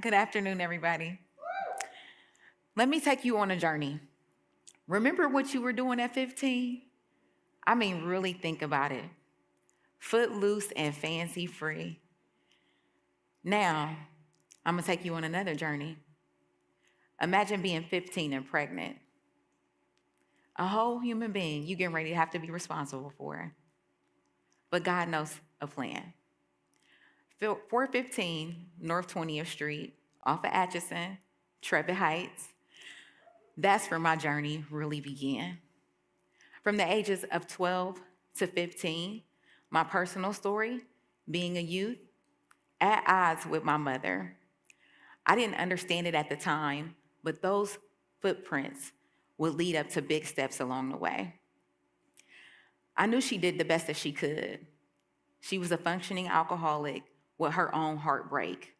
Good afternoon, everybody. Let me take you on a journey. Remember what you were doing at 15? I mean, really think about it. Footloose and fancy free. Now, I'm going to take you on another journey. Imagine being 15 and pregnant. A whole human being you getting ready to have to be responsible for. But God knows a plan. 415 North 20th Street, off of Atchison, Trevor Heights. That's where my journey really began. From the ages of 12 to 15, my personal story, being a youth, at odds with my mother. I didn't understand it at the time, but those footprints would lead up to big steps along the way. I knew she did the best that she could. She was a functioning alcoholic with her own heartbreak.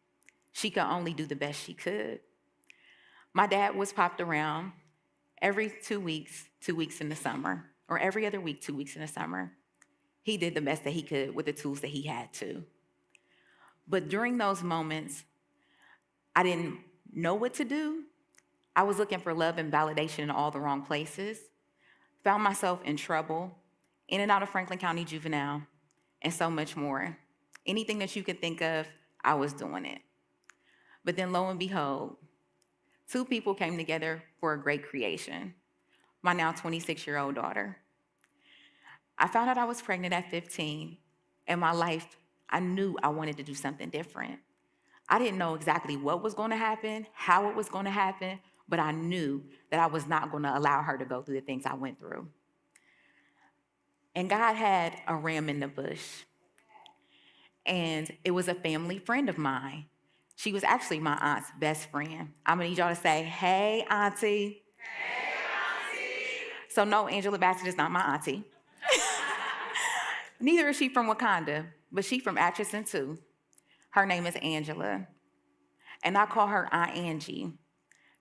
She could only do the best she could. My dad was popped around every 2 weeks in the summer, or every other week, 2 weeks in the summer. He did the best that he could with the tools that he had to. But during those moments, I didn't know what to do. I was looking for love and validation in all the wrong places, found myself in trouble, in and out of Franklin County Juvenile, and so much more. Anything that you could think of, I was doing it. But then lo and behold, two people came together for a great creation. My now 26-year-old daughter. I found out I was pregnant at 15. In my life, I knew I wanted to do something different. I didn't know exactly what was going to happen, how it was going to happen, but I knew that I was not going to allow her to go through the things I went through. And God had a ram in the bush. And it was a family friend of mine. She was actually my aunt's best friend. I'm gonna need y'all to say, hey, auntie. Hey, auntie. So no, Angela Bassett is not my auntie. Neither is she from Wakanda, but she's from Atchison too. Her name is Angela. And I call her Aunt Angie.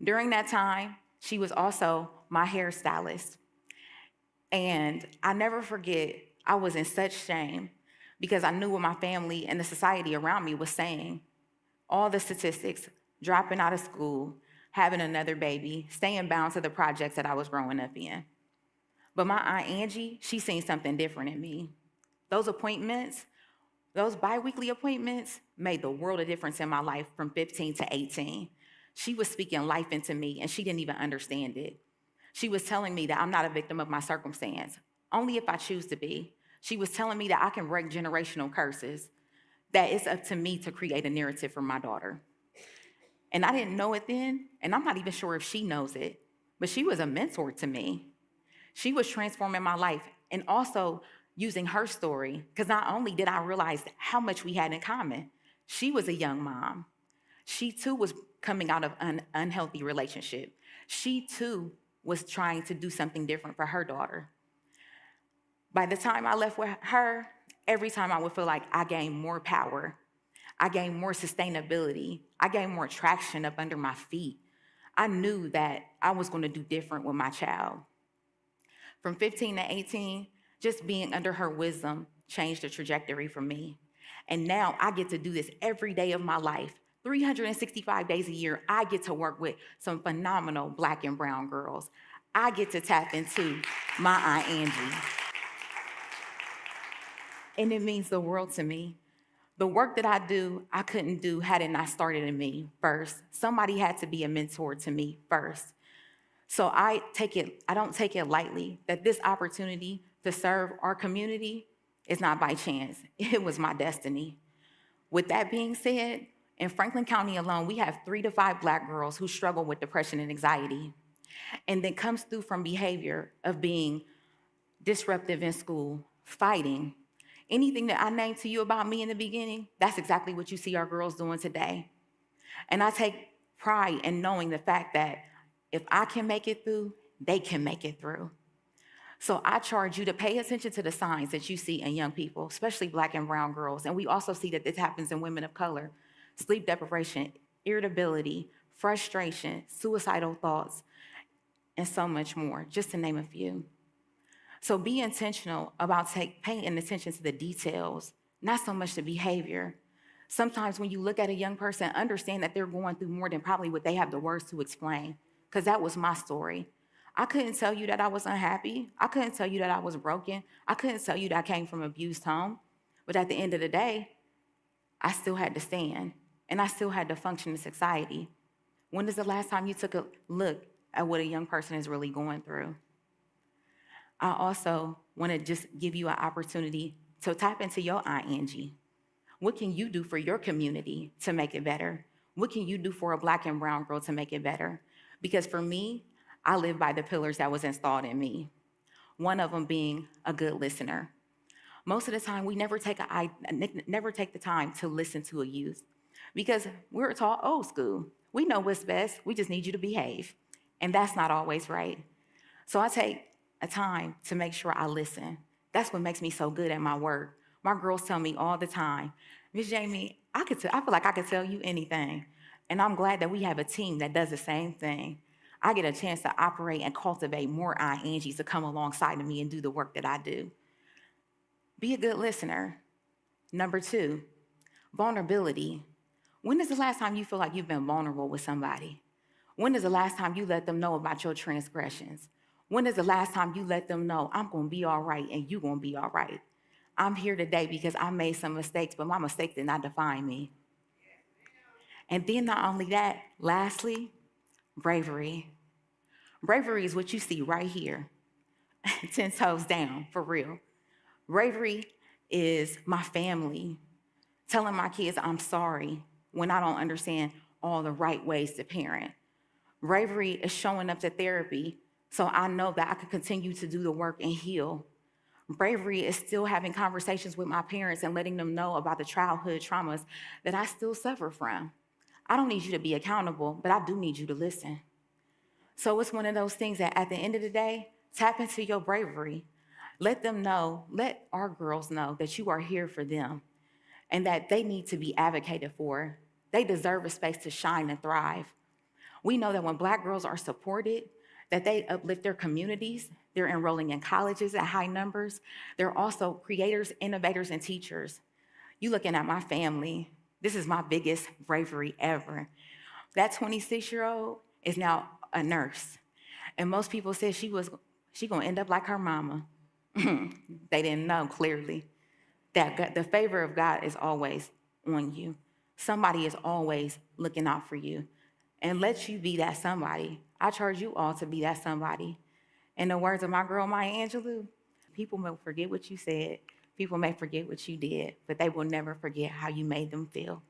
During that time, she was also my hairstylist. And I never forget, I was in such shame because I knew what my family and the society around me was saying. All the statistics, dropping out of school, having another baby, staying bound to the projects that I was growing up in. But my Aunt Angie, she seen something different in me. Those appointments, those biweekly appointments made the world of difference in my life from 15 to 18. She was speaking life into me and she didn't even understand it. She was telling me that I'm not a victim of my circumstance, only if I choose to be. She was telling me that I can break generational curses, that it's up to me to create a narrative for my daughter. And I didn't know it then, and I'm not even sure if she knows it, but she was a mentor to me. She was transforming my life and also using her story, because not only did I realize how much we had in common, she was a young mom. She too was coming out of an unhealthy relationship. She too was trying to do something different for her daughter. By the time I left with her, every time I would feel like I gained more power, I gained more sustainability, I gained more traction up under my feet. I knew that I was going to do different with my child. From 15 to 18, just being under her wisdom changed the trajectory for me. And now I get to do this every day of my life. 365 days a year, I get to work with some phenomenal Black and brown girls. I get to tap into my Aunt Angie. And it means the world to me. The work that I do, I couldn't do had it not started in me first. Somebody had to be a mentor to me first. So I don't take it lightly that this opportunity to serve our community is not by chance. It was my destiny. With that being said, in Franklin County alone, we have 3 to 5 Black girls who struggle with depression and anxiety. And that comes through from behavior of being disruptive in school, fighting. Anything that I named to you about me in the beginning, that's exactly what you see our girls doing today. And I take pride in knowing the fact that if I can make it through, they can make it through. So I charge you to pay attention to the signs that you see in young people, especially Black and brown girls. And we also see that this happens in women of color. Sleep deprivation, irritability, frustration, suicidal thoughts, and so much more, just to name a few. So be intentional about paying attention to the details, not so much the behavior. Sometimes when you look at a young person, understand that they're going through more than probably what they have the words to explain, because that was my story. I couldn't tell you that I was unhappy. I couldn't tell you that I was broken. I couldn't tell you that I came from an abused home. But at the end of the day, I still had to stand, and I still had to function in society. When is the last time you took a look at what a young person is really going through? I also want to just give you an opportunity to tap into your Aunt Angie. What can you do for your community to make it better? What can you do for a Black and brown girl to make it better? Because for me, I live by the pillars that was installed in me. One of them being a good listener. Most of the time, we never take the time to listen to a youth because we're taught old school. We know what's best. We just need you to behave. And that's not always right. So I take a time to make sure I listen. That's what makes me so good at my work. My girls tell me all the time, Miss Jamie, I feel like I could tell you anything. And I'm glad that we have a team that does the same thing. I get a chance to operate and cultivate more Aunt Angies to come alongside of me and do the work that I do. Be a good listener. Number 2, vulnerability. When is the last time you feel like you've been vulnerable with somebody? When is the last time you let them know about your transgressions? When is the last time you let them know, I'm going to be all right and you're going to be all right? I'm here today because I made some mistakes, but my mistakes did not define me. And then not only that, lastly, bravery. Bravery is what you see right here, 10 toes down, for real. Bravery is my family telling my kids I'm sorry when I don't understand all the right ways to parent. Bravery is showing up to therapy so I know that I can continue to do the work and heal. Bravery is still having conversations with my parents and letting them know about the childhood traumas that I still suffer from. I don't need you to be accountable, but I do need you to listen. So it's one of those things that at the end of the day, tap into your bravery. Let them know, let our girls know that you are here for them and that they need to be advocated for. They deserve a space to shine and thrive. We know that when Black girls are supported, that they uplift their communities. They're enrolling in colleges at high numbers. They're also creators, innovators, and teachers. You looking at my family, this is my biggest bravery ever. That 26-year-old is now a nurse. And most people said she gonna end up like her mama. They didn't know clearly that the favor of God is always on you. Somebody is always looking out for you. And let you be that somebody. I charge you all to be that somebody. In the words of my girl, Maya Angelou, people may forget what you said, people may forget what you did, but they will never forget how you made them feel.